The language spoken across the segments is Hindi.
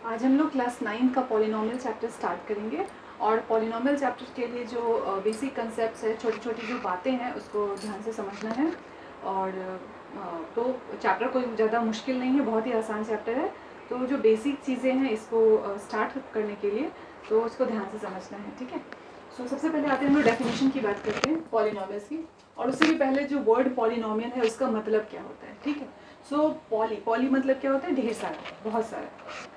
आज हम लोग क्लास 9 का पॉलिनोमियल चैप्टर स्टार्ट करेंगे और पॉलिनोमियल चैप्टर के लिए जो बेसिक कंसेप्ट्स है, छोटी छोटी जो बातें हैं उसको ध्यान से समझना है। और तो चैप्टर कोई ज़्यादा मुश्किल नहीं है, बहुत ही आसान चैप्टर है। तो जो बेसिक चीज़ें हैं इसको स्टार्ट करने के लिए तो उसको ध्यान से समझना है, ठीक है। सो सबसे पहले आते हैं हम लोग डेफिनेशन की बात करते हैं पॉलिनोमियल्स की, और उससे भी पहले जो वर्ड पॉलिनोमियल है उसका मतलब क्या होता है, ठीक है। सो पॉली मतलब क्या होता है, ढेर सारा, बहुत सारा,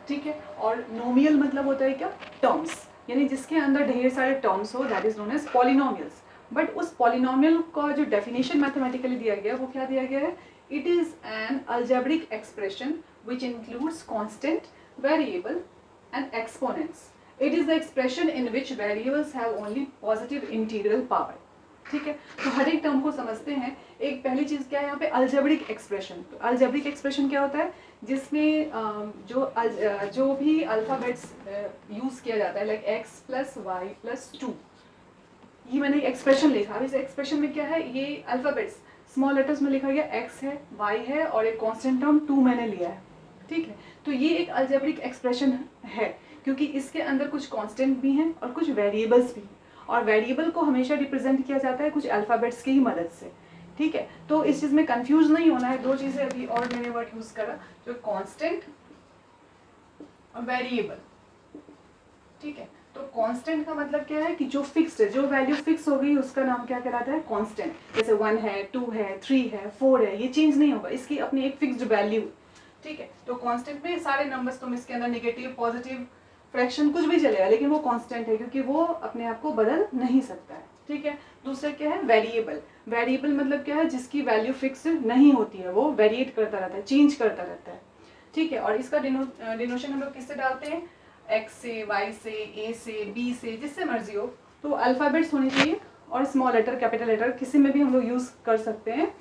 ठीक है। और नोमियल मतलब होता है क्या, टर्म्स, यानी जिसके अंदर ढेर सारे टर्म्स हो, that is known as polynomials. But उस पॉलिनोमियल का जो डेफिनेशन मैथमेटिकली दिया गया है वो क्या दिया गया है, it is an algebraic expression which includes constant, variable and exponents. It is the expression in which variables have only positive integral power, ठीक है। तो हर एक टर्म को समझते हैं। एक पहली चीज क्या है यहाँ पे, अलजेब्रिक एक्सप्रेशन। तो अलजेब्रिक एक्सप्रेशन क्या होता है, जिसमें जो भी अल्फाबेट्स यूज किया जाता है, like x plus y plus 2, ये मैंने एक्सप्रेशन लिखा। अब इस एक्सप्रेशन में क्या है, ये अल्फाबेट्स स्मॉल लेटर्स में लिखा गया, x है, y है और एक कांस्टेंट टर्म 2 मैंने लिया है, ठीक है। तो ये एक अलजेब्रिक एक्सप्रेशन है क्योंकि इसके अंदर कुछ कांस्टेंट भी हैं और कुछ वेरिएबल्स भी हैं, और वेरिएबल को हमेशा रिप्रेजेंट किया जाता है कुछ अल्फाबेट्स की ही मदद से, ठीक है। तो इस चीज में कंफ्यूज नहीं होना है। दो चीजें अभी और मैंने वर्ड यूज करा, जो कांस्टेंट और वेरिएबल, ठीक है। तो कांस्टेंट का मतलब क्या है कि जो फिक्स्ड है, जो वैल्यू फिक्स हो गई उसका नाम क्या कहलाता है, कांस्टेंट। जैसे 1 है, 2 है, 3 है, 4 है, ये चेंज नहीं होगा, इसकी अपनी एक फिक्स्ड वैल्यू, ठीक है। तो कांस्टेंट में सारे नंबर्स, तुम इसके अंदर नेगेटिव, पॉजिटिव, फ्रैक्शन कुछ भी चलेगा, लेकिन वो कांस्टेंट है क्योंकि वो अपने आप को बदल नहीं सकता है, ठीक है। दूसरा क्या है, वेरिएबल। वेरिएबल मतलब क्या है, जिसकी वैल्यू फिक्स नहीं होती है, वो वेरिएट करता रहता है, चेंज करता रहता है, ठीक है। और इसका डिनोशन हम लोग किससे डालते हैं, x से, y से, a से, b से, जिससे मर्जी हो। तो अल्फाबेट्स होने चाहिए और स्मॉल लेटर, कैपिटल लेटर, किसी में भी हम लोग यूज कर सकते हैं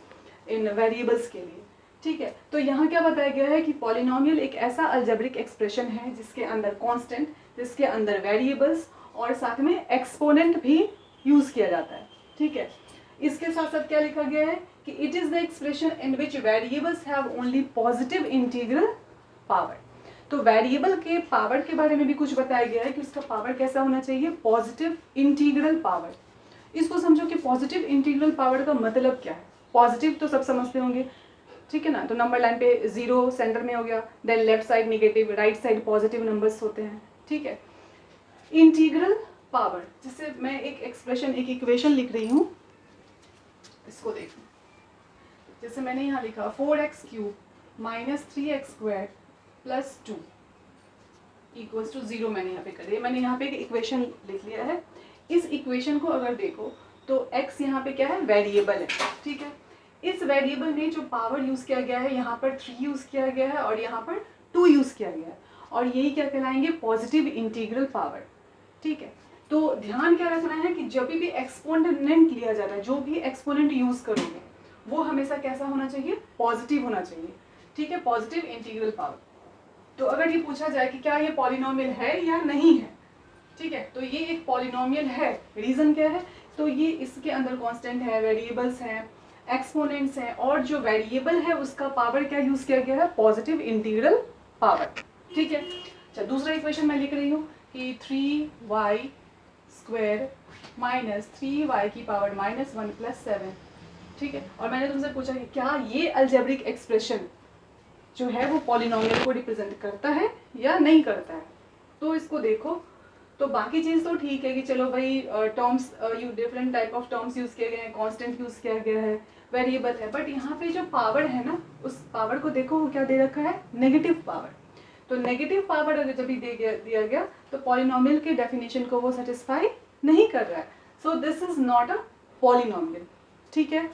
इन वेरिएबल्स के लिए, ठीक है। तो यहाँ क्या बताया गया है कि पॉलिनोमियल एक ऐसा अलजेब्रिक एक्सप्रेशन है जिसके अंदर कांस्टेंट, जिसके अंदर वेरिएबल्स और साथ में एक्सपोनेंट भी यूज किया जाता है, ठीक है। इसके साथ साथ क्या लिखा गया है कि it is the expression in which variables have only positive integral power. तो वेरिएबल के पावर के बारे में भी कुछ बताया गया है कि उसका पावर कैसा होना चाहिए, पॉजिटिव इंटीग्रल पावर। इसको समझो कि पॉजिटिव इंटीग्रल पावर का मतलब क्या है। पॉजिटिव तो सब समझते होंगे, ठीक है ना। तो नंबर लाइन पे 0 सेंटर में हो गया, then left side negative, right side positive numbers होते हैं, ठीक है। इंटीग्रल पावर, जिससे मैं एक एक्सप्रेशन, एक इक्वेशन लिख रही हूँ, इसको देखो। जैसे मैंने यहाँ लिखा 4x³ minus 3x² plus 2 equals to 0, मैंने यहाँ पे कर दिया। मैंने यहाँ पे एक इक्वेशन लिख लिया है। इस इक्वेशन को अगर देखो तो x यहाँ पे क्या है, वेरिएबल है, ठीक है। इस वेरिएबल में जो पावर यूज किया गया है, यहाँ पर 3 यूज किया गया है और यहाँ पर 2 यूज किया गया है, और यही क्या कहलाएंगे, पॉजिटिव इंटीग्रल पावर, ठीक है। तो ध्यान क्या रखना है कि जब भी एक्सपोनेंट लिया जाता है, जो भी एक्सपोनेंट यूज करोगे वो हमेशा कैसा होना चाहिए, पॉजिटिव होना चाहिए, ठीक है, पॉजिटिव इंटीग्रल पावर। तो अगर ये पूछा जाए कि क्या ये पॉलिनोमियल है या नहीं है, ठीक है, तो ये एक पॉलिनोमियल है। रीजन क्या है, तो ये इसके अंदर कांस्टेंट है, वेरिएबल्स हैं, एक्सपोनेंट्स हैं, और जो वेरिएबल है उसका पावर क्या यूज किया गया है, पॉजिटिव इंटीग्रल पावर, ठीक है। अच्छा, दूसरा इक्वेशन मैं लिख रही हूँ कि 3y² माइनस 3y की पावर माइनस 1 प्लस 7, ठीक है। और मैंने तुमसे पूछा कि क्या ये अलजेब्रिक एक्सप्रेशन जो है वो पॉलिनोमियल को रिप्रेजेंट करता है या नहीं करता है। तो इसको देखो, तो बाकी चीज तो ठीक है कि चलो भाई terms, different type of terms use किए गए हैं, कांस्टेंट यूज किया गया है, वेरिएबल है, बट यहाँ पे जो पावर है ना, उस पावर को देखो वो क्या दे रखा है, नेगेटिव पावर। तो नेगेटिव पावर अगर जब भी दिया गया तो पॉलिनोमियल के डेफिनेशन को वो सेटिस्फाई नहीं कर रहा है। So this is not a polynomial, ठीक है।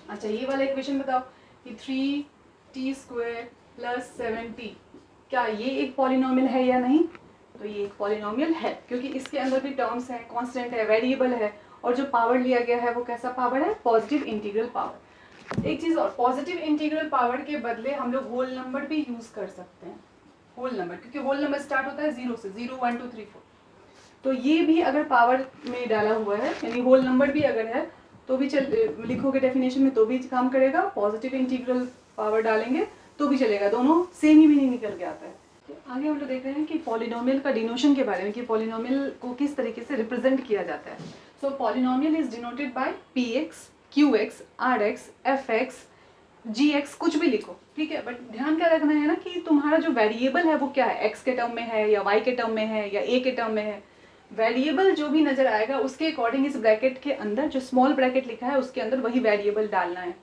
अच्छा, ये वाला इक्वेशन बताओ कि 3t² प्लस 7t, क्या ये एक पॉलिनोमियल है या नहीं। तो ये एक पॉलिनोमियल है क्योंकि इसके अंदर भी टर्म्स हैं, कांस्टेंट है, वेरिएबल है, और जो पावर लिया गया है वो कैसा पावर है, पॉजिटिव इंटीग्रल पावर। एक चीज और, पॉजिटिव इंटीग्रल पावर के बदले हम लोग होल नंबर भी यूज कर सकते हैं, होल नंबर, क्योंकि होल नंबर स्टार्ट होता है 0 से, 0 1 2 3 4। तो ये भी अगर पावर में डाला हुआ है, यानी होल नंबर भी अगर है तो भी लिखोगे डेफिनेशन में तो भी काम करेगा, पॉजिटिव इंटीग्रल पावर डालेंगे तो भी चलेगा, दोनों सेम ही मीनिंग निकल के आता है, तो आगे हम लोग देख रहे हैं कि पॉलिनोमियल का डिनोशन के बारे में, कि पॉलिनोमियल को किस तरीके से रिप्रेजेंट किया जाता है। So polynomial is denoted by p x, q x, r x, f x, g x, कुछ भी लिखो, ठीक है। बट ध्यान क्या रखना है ना कि तुम्हारा जो वेरिएबल है वो क्या है, एक्स के टर्म में है या वाई के टर्म में है या ए के टर्म में है। वेरिएबल जो भी नजर आएगा उसके अकॉर्डिंग इस ब्रैकेट के अंदर जो स्मॉल ब्रैकेट लिखा है उसके अंदर वही वेरिएबल डालना है।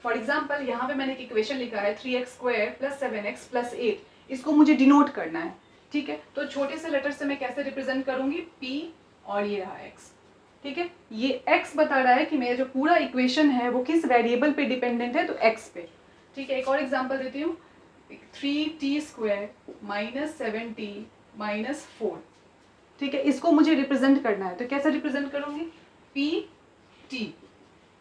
फॉर एग्जाम्पल यहाँ पे मैंने एक इक्वेशन लिखा है 3x² + 7x + 8, इसको मुझे डिनोट करना है, ठीक है। तो छोटे से लेटर से मैं कैसे रिप्रेजेंट करूंगी, p और ये रहा x, ठीक है। ये x बता रहा है कि मेरा जो पूरा इक्वेशन है वो किस वेरिएबल पे डिपेंडेंट है, तो x पे, ठीक है। एक और एग्जांपल देती हूँ, 3t² - 7t - 4, ठीक है। इसको मुझे रिप्रेजेंट करना है, तो कैसे रिप्रेजेंट करूंगी,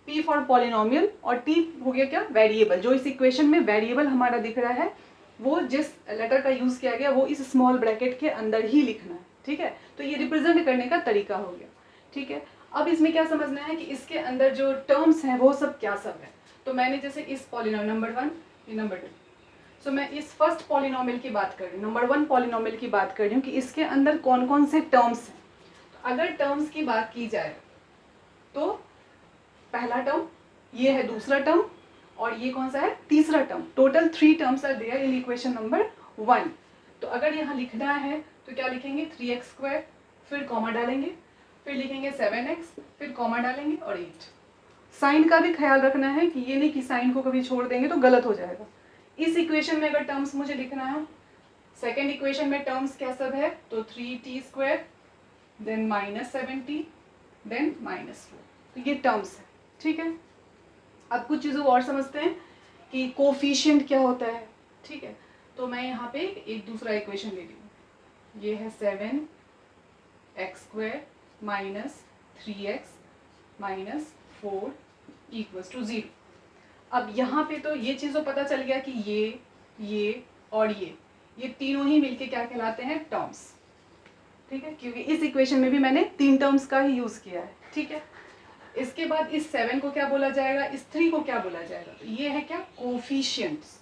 p फॉर पॉलिनोमियल और t हो गया क्या, वेरिएबल। जो इस इक्वेशन में वेरिएबल हमारा दिख रहा है वो जिस लेटर का यूज किया गया वो इस स्मॉल ब्रैकेट के अंदर ही लिखना है, ठीक है। तो ये रिप्रेजेंट करने का तरीका हो गया, ठीक है। अब इसमें क्या समझना है कि इसके अंदर जो टर्म्स हैं वो सब क्या सब है। तो मैंने जैसे इस पॉलिनोमियल नंबर 1, ये नंबर 2, सो मैं इस फर्स्ट पॉलिनोमियल की बात कर रही हूँ, नंबर 1 पॉलिनोमियल की बात कर रही हूँ कि इसके अंदर कौन कौन से टर्म्स हैं। तो अगर टर्म्स की बात की जाए तो पहला टर्म ये है, दूसरा टर्म, और ये कौन सा है, तीसरा term. Total 3 terms are there in equation number 1। तो अगर यहाँ लिखना है तो क्या लिखेंगे, 3x², फिर कॉमा डालेंगे, फिर लिखेंगे 7x, फिर कॉमा डालेंगे और 8। साइन का भी ख्याल रखना है कि ये नहीं कि साइन को कभी छोड़ देंगे तो गलत हो जाएगा। इस इक्वेशन में अगर टर्म्स मुझे लिखना है, सेकेंड इक्वेशन में टर्म्स क्या सब है, तो 3t², देन -7t, देन -4, तो ये टर्म्स है, ठीक है। अब कुछ चीज़ों को और समझते हैं कि कोफिशिएंट क्या होता है, ठीक है। तो मैं यहाँ पे एक दूसरा इक्वेशन ले रही हूँ, ये है 7x² - 3x - 4 = 0। अब यहाँ पे तो ये चीज़ों पता चल गया कि ये और ये तीनों ही मिलके क्या कहलाते हैं, टर्म्स, ठीक है। क्योंकि इस इक्वेशन में भी मैंने 3 टर्म्स का ही यूज़ किया है, ठीक है। इसके बाद इस 7 को क्या बोला जाएगा, इस 3 को क्या बोला जाएगा, तो ये है क्या, कोफिशिएंट्स।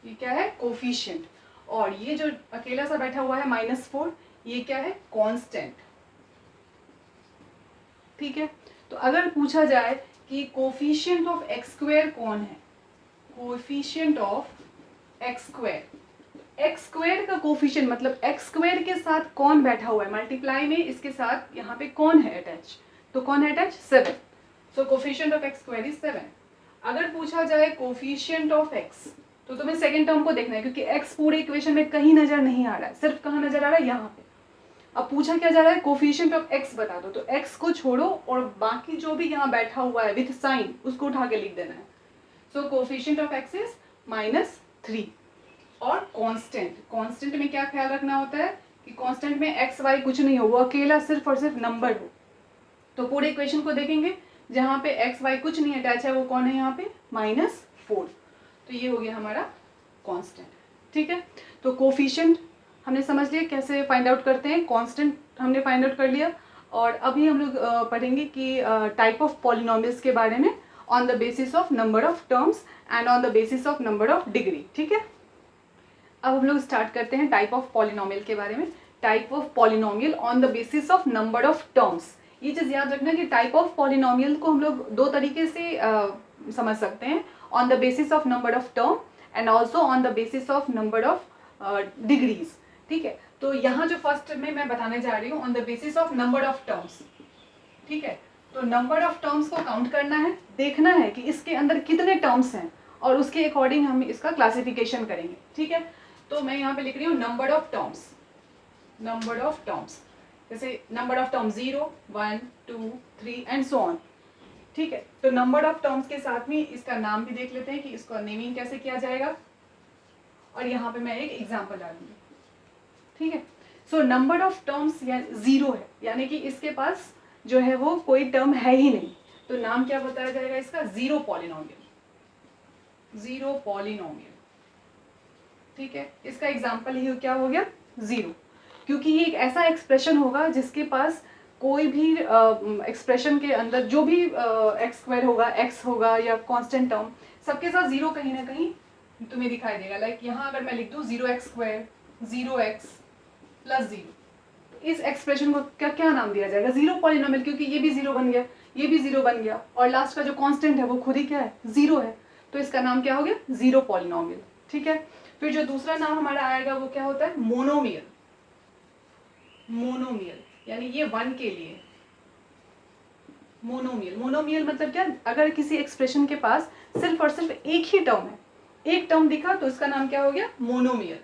ये क्या है, कोफिशिएंट। और ये जो अकेला सा बैठा हुआ है -4, ये क्या है, कांस्टेंट, ठीक है। तो अगर पूछा जाए कि कोफिशिएंट ऑफ x² कौन है, कोफिशिएंट ऑफ x², x² का कोफिशिएंट मतलब x² के साथ कौन बैठा हुआ है, मल्टीप्लाई में इसके साथ यहाँ पे कौन है अटैच, तो कौन है attach, 7। So coefficient of x² is 7। अगर पूछा जाए कोफिशिएंट ऑफ x, तो तुम्हें सेकंड टर्म को देखना है क्योंकि x पूरे इक्वेशन में कहीं नजर नहीं आ रहा है, सिर्फ कहाँ नजर आ रहा है, यहाँ पे। अब पूछा क्या जा रहा है, कोफिशिएंट ऑफ x बता दो, तो x को छोड़ो और बाकी जो भी यहाँ बैठा हुआ है विथ साइन उसको उठा के लिख देना है। सो कोफिशिएंट ऑफ x इज -3। और कांस्टेंट में क्या ख्याल रखना होता है कि कांस्टेंट में x y कुछ नहीं हो, वो अकेला सिर्फ और सिर्फ नंबर हो। तो पूरे इक्वेशन को देखेंगे, जहाँ पे x y कुछ नहीं अटैच है वो कौन है, यहाँ पे -4। तो ये हो गया हमारा कांस्टेंट, ठीक है। तो कोफिशिएंट हमने समझ लिया कैसे फाइंड आउट करते हैं, कांस्टेंट हमने फाइंड आउट कर लिया। और अभी हम लोग पढ़ेंगे कि टाइप ऑफ पॉलिनोमियल्स के बारे में, on the basis of number of terms and on the basis of number of degree, ठीक है। अब हम लोग स्टार्ट करते हैं टाइप ऑफ पॉलिनोमियल के बारे में। Type of polynomial on the basis of number of terms. ये चीज़ याद रखना कि टाइप ऑफ पॉलिनोमियल को हम लोग 2 तरीके से समझ सकते हैं, on the basis of number of term and also on the basis of number of degrees, ठीक है। तो यहाँ जो फर्स्ट में मैं बताने जा रही हूँ, on the basis of number of terms, ठीक है। तो नंबर ऑफ टर्म्स को काउंट करना है, देखना है कि इसके अंदर कितने टर्म्स हैं और उसके अकॉर्डिंग हम इसका क्लासिफिकेशन करेंगे, ठीक है। तो मैं यहाँ पे लिख रही हूँ number of terms, number of terms, जैसे number of terms 0, 1, 2, 3 and so on, ठीक है। तो नंबर ऑफ टर्म्स के साथ में इसका नाम भी देख लेते हैं कि इसका नेमिंग कैसे किया जाएगा, और यहाँ पे मैं एक एग्जाम्पल डालूंगी, ठीक है। सो नंबर ऑफ टर्म्स 0 है, यानी कि इसके पास जो है वो कोई टर्म है ही नहीं, तो नाम क्या बताया जाएगा इसका, जीरो पॉलिनोमियल, जीरो पॉलिनोमियल, ठीक है। इसका एग्जाम्पल ही क्या हो गया, 0, क्योंकि ये एक ऐसा एक्सप्रेशन होगा जिसके पास कोई भी एक्सप्रेशन के अंदर जो भी x² होगा, x होगा या कांस्टेंट टर्म, सबके साथ 0 कहीं ना कहीं तुम्हें दिखाई देगा। लाइक यहाँ अगर मैं लिख दूँ 0x² 0x + 0, इस एक्सप्रेशन को क्या नाम दिया जाएगा? जीरो पॉलिनोमियल, क्योंकि ये भी जीरो बन गया, ये भी जीरो बन गया, और लास्ट का जो कांस्टेंट है वो खुद ही क्या है? जीरो है। तो इसका नाम क्या हो गया? Zero polynomial. ठीक है। फिर जो दूसरा नाम हमारा आएगा वो क्या होता है? मोनोमियल। मोनोमियल यानी ये 1 के लिए मोनोमियल। मोनोमियल मतलब क्या? अगर किसी एक्सप्रेशन के पास सिर्फ और सिर्फ एक ही टर्म है, एक टर्म दिखा, तो इसका नाम क्या हो गया? मोनोमियल।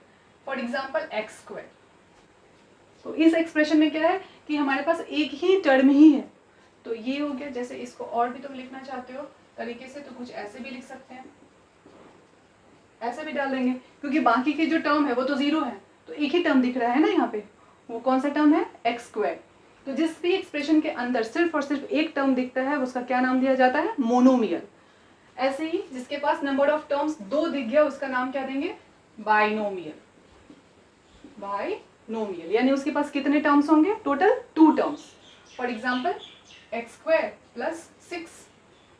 For example x²। तो इस एक्सप्रेशन में क्या है कि हमारे पास एक ही टर्म ही है, तो ये हो गया। जैसे इसको और भी तुम लिखना चाहते हो तरीके से तो कुछ ऐसे भी लिख सकते हैं, ऐसे भी डाल देंगे, क्योंकि बाकी के जो टर्म है वो तो जीरो है, तो एक ही टर्म दिख रहा है ना यहाँ पे। वो कौन सा टर्म है? x²। तो जिस भी एक्सप्रेशन के अंदर सिर्फ और सिर्फ एक टर्म दिखता है उसका क्या नाम दिया जाता है? मोनोमियल। ऐसे ही जिसके पास नंबर ऑफ टर्म्स 2 दिख गया उसका नाम क्या देंगे? बाइनोमियल। बाइनोमियल यानी उसके पास कितने टर्म्स होंगे? Total 2 terms. For example x² + 6।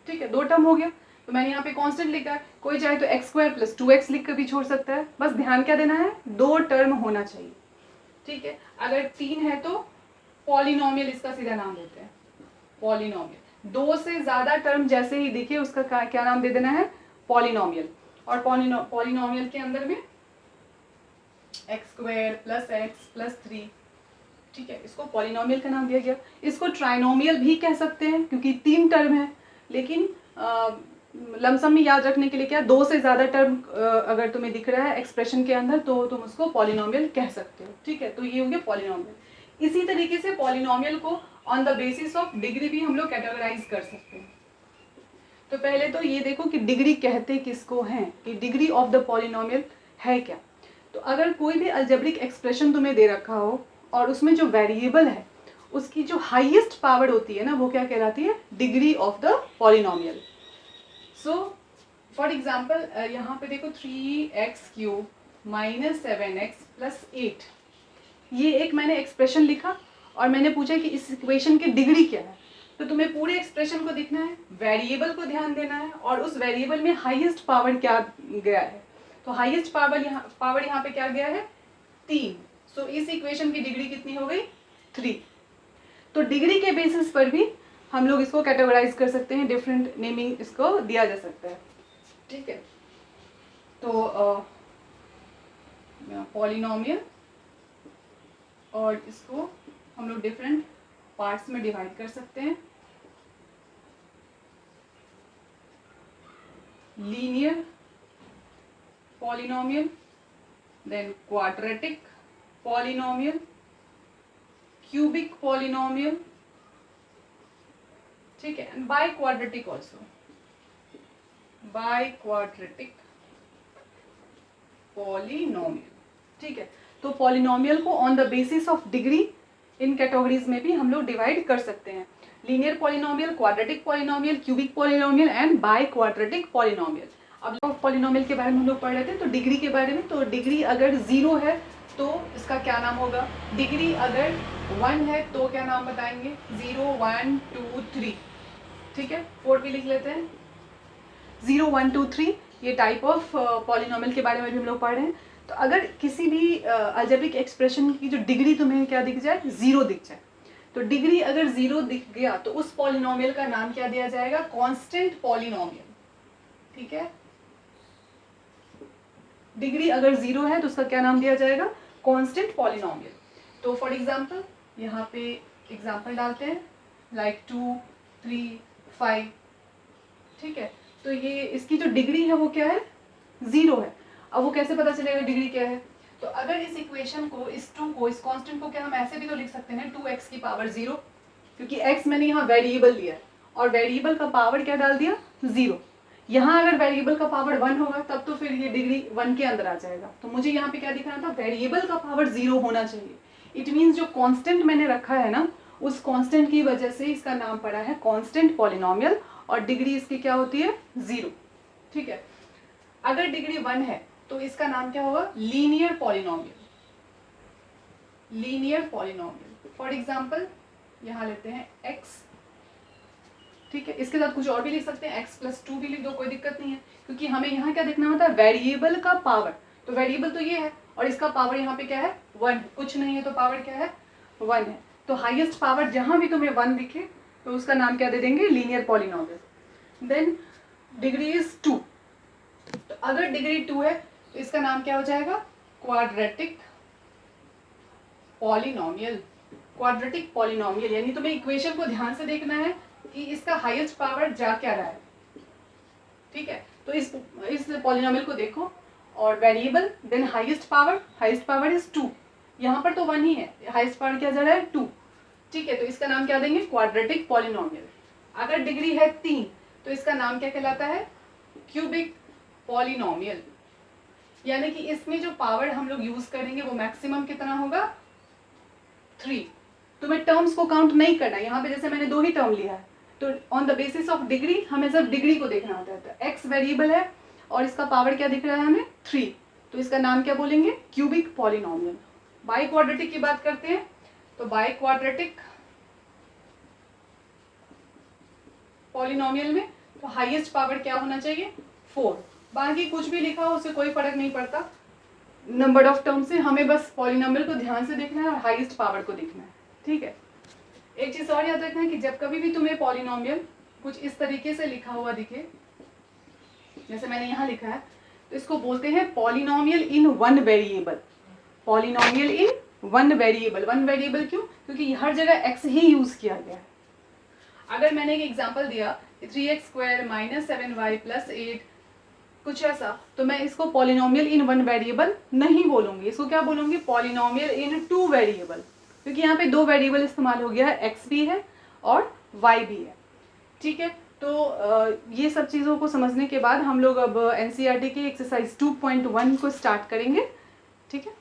ठीक है, 2 टर्म हो गया। तो मैंने यहाँ पे कांस्टेंट लिखा है, कोई चाहे तो x² + 2x लिख कर भी छोड़ सकता है। बस ध्यान क्या देना है? 2 टर्म होना चाहिए। ठीक है। अगर 3 है तो पॉलिनोमियल इसका सीधा नाम देते हैं, पॉलिनोमियल। 2 से ज्यादा टर्म जैसे ही दिखे उसका क्या नाम दे देना है? पॉलिनोमियल। और पॉलिनोमियल के अंदर में x² + x + 3, ठीक है, इसको पॉलिनोमियल का नाम दिया गया। इसको ट्राइनोमियल भी कह सकते हैं क्योंकि 3 टर्म है, लेकिन लमसम में याद रखने के लिए क्या, 2 से ज्यादा टर्म अगर तुम्हें दिख रहा है एक्सप्रेशन के अंदर तो तुम उसको पॉलिनोमियल कह सकते हो। ठीक है, तो ये हो गया पॉलिनोमियल। इसी तरीके से पॉलिनोमियल को on the basis of degree भी हम लोग कैटेगराइज कर सकते हैं। तो पहले तो ये देखो कि डिग्री कहते किसको हैं, कि डिग्री ऑफ द पॉलिनोमियल है क्या। तो अगर कोई भी अलजेब्रिक एक्सप्रेशन तुम्हें दे रखा हो और उसमें जो वेरिएबल है उसकी जो हाईएस्ट पावर होती है ना, वो क्या कहलाती है? Degree of the polynomial. So for example यहाँ पे देखो 3x³ - 7x + 8, ये एक मैंने एक्सप्रेशन लिखा और मैंने पूछा कि इस इक्वेशन की डिग्री क्या है। तो तुम्हें पूरे एक्सप्रेशन को देखना है, वेरिएबल को ध्यान देना है और उस वेरिएबल में हाईएस्ट पावर क्या गया है। तो हाईएस्ट पावर यहाँ पे क्या गया है? 3। सो इस इक्वेशन की डिग्री कितनी हो गई? 3। तो डिग्री के बेसिस पर भी हम लोग इसको कैटेगराइज कर सकते हैं, डिफरेंट नेमिंग इसको दिया जा सकता है। ठीक है, तो पॉलिनोमियल, और इसको हम लोग डिफरेंट पार्ट्स में डिवाइड कर सकते हैं। Linear polynomial, then quadratic polynomial, cubic polynomial, ठीक है, and biquadratic also, biquadratic polynomial. ठीक है, तो पॉलिनोमियल को on the basis of degree in categories में भी हम लोग डिवाइड कर सकते हैं। Linear polynomial, quadratic polynomial, cubic polynomial and biquadratic polynomial. अब लोग पॉलिनोमियल के बारे में हम लोग पढ़ रहे थे, तो डिग्री के बारे में, तो डिग्री अगर 0 है तो इसका क्या नाम होगा? डिग्री अगर 1 है तो क्या नाम बताएंगे? 0 1 2 3। ठीक है, 4 भी लिख लेते हैं। 0 1 2 3 ये टाइप ऑफ पॉलिनोमियल के बारे में भी हम लोग पढ़ रहे हैं। तो अगर किसी भी अलजेब्रिक एक्सप्रेशन की जो डिग्री तुम्हें क्या दिख जाए? 0 दिख जाए, तो डिग्री अगर 0 दिख गया तो उस पॉलिनोमियल का नाम क्या दिया जाएगा? Constant polynomial. ठीक है, डिग्री अगर 0 है तो उसका क्या नाम दिया जाएगा? Constant polynomial. तो फॉर एग्जांपल यहाँ पे एग्जांपल डालते हैं, लाइक 2 3 5। ठीक है, तो ये इसकी जो डिग्री है वो क्या है? 0 है। अब वो कैसे पता चलेगा डिग्री क्या है? तो अगर इस इक्वेशन को, इस 2 को, इस कांस्टेंट को क्या हम ऐसे भी तो लिख सकते हैं 2x⁻0, क्योंकि x मैंने यहाँ वेरिएबल दिया है और वेरिएबल का पावर क्या डाल दिया? 0। यहाँ अगर वेरिएबल का पावर 1 होगा तब तो फिर ये डिग्री 1 के अंदर आ जाएगा। तो मुझे यहाँ पे क्या दिखाना था? वेरिएबल का पावर 0 होना चाहिए। इट मीन्स जो कांस्टेंट मैंने रखा है ना, उस कांस्टेंट की वजह से इसका नाम पड़ा है कांस्टेंट पॉलिनोमियल, और डिग्री इसकी क्या होती है? 0। ठीक है, अगर डिग्री 1 है तो इसका नाम क्या होगा? Linear polynomial. Linear polynomial. For example यहाँ लेते हैं x ठीक है, इसके साथ कुछ और भी लिख सकते हैं, x+2 भी लिख दो, कोई दिक्कत नहीं है, क्योंकि हमें यहाँ क्या देखना होता है, वेरिएबल का पावर। तो वेरिएबल तो ये है और इसका पावर यहाँ पे क्या है, 1, कुछ नहीं है तो पावर क्या है, 1 है। तो हाईएस्ट पावर जहाँ भी तुम्हें 1 दिखे तो उसका नाम क्या दे देंगे, linear polynomial. Then degree is 2, तो अगर डिग्री 2 है तो इसका नाम क्या हो जाएगा, क्वाड्रेटिक पॉलिनोमियल। क्वाड्रेटिक पॉलिनोमियल यानी तुम्हें इक्वेशन को ध्यान से देखना है कि इसका हाईएस्ट पावर जा क्या रहा है, ठीक है। तो इस पॉलिनोमियल को देखो और variable, then highest power is 2, यहाँ पर तो 1 ही है, हाईएस्ट पावर क्या जा रहा है, 2, ठीक है। तो इसका नाम क्या देंगे, क्वाड्रेटिक पॉलिनोमियल। अगर डिग्री है 3 तो इसका नाम क्या कहलाता है, क्यूबिक पॉलिनोमियल। यानी कि इसमें जो पावर हम लोग यूज करेंगे वो मैक्सिमम कितना होगा, 3। तुम्हें टर्म्स को काउंट नहीं करना, यहाँ पे जैसे मैंने 2 ही टर्म लिया है, तो on the basis of degree हमें सिर्फ डिग्री को देखना होता है। तो x वेरिएबल है और इसका पावर क्या दिख रहा है हमें, 3, तो इसका नाम क्या बोलेंगे, क्यूबिक पॉलिनोमियल। बाई क्वाड्रेटिक की बात करते हैं, तो बाई क्वाड्रेटिक पॉलिनोमियल में तो हाईएस्ट पावर क्या होना चाहिए, 4। बाकी कुछ भी लिखा हो उससे कोई फर्क नहीं पड़ता नंबर ऑफ टर्म से, हमें बस पॉलिनोमियल को ध्यान से देखना है और हाईएस्ट पावर को देखना है, ठीक है। एक चीज और याद रखना है कि जब कभी भी तुम्हें पॉलिनोमियल कुछ इस तरीके से लिखा हुआ दिखे, जैसे मैंने यहाँ लिखा है, तो इसको बोलते हैं पॉलिनोमियल इन 1 वेरिएबल। पॉलिनोमियल इन 1 वेरिएबल। 1 वेरिएबल क्यों, क्योंकि हर जगह x ही यूज किया गया है। अगर मैंने एक एग्जांपल दिया 3x² - 7y + 8 कुछ ऐसा, तो मैं इसको पॉलिनोमियल इन 1 वेरिएबल नहीं बोलूंगी, इसको क्या बोलूंगी, पॉलिनोमियल इन 2 वेरिएबल, क्योंकि यहाँ पे 2 वेरिएबल इस्तेमाल हो गया है, x भी है और y भी है, ठीक है। तो ये सब चीज़ों को समझने के बाद हम लोग अब NCERT की एक्सरसाइज 2.1 को स्टार्ट करेंगे, ठीक है।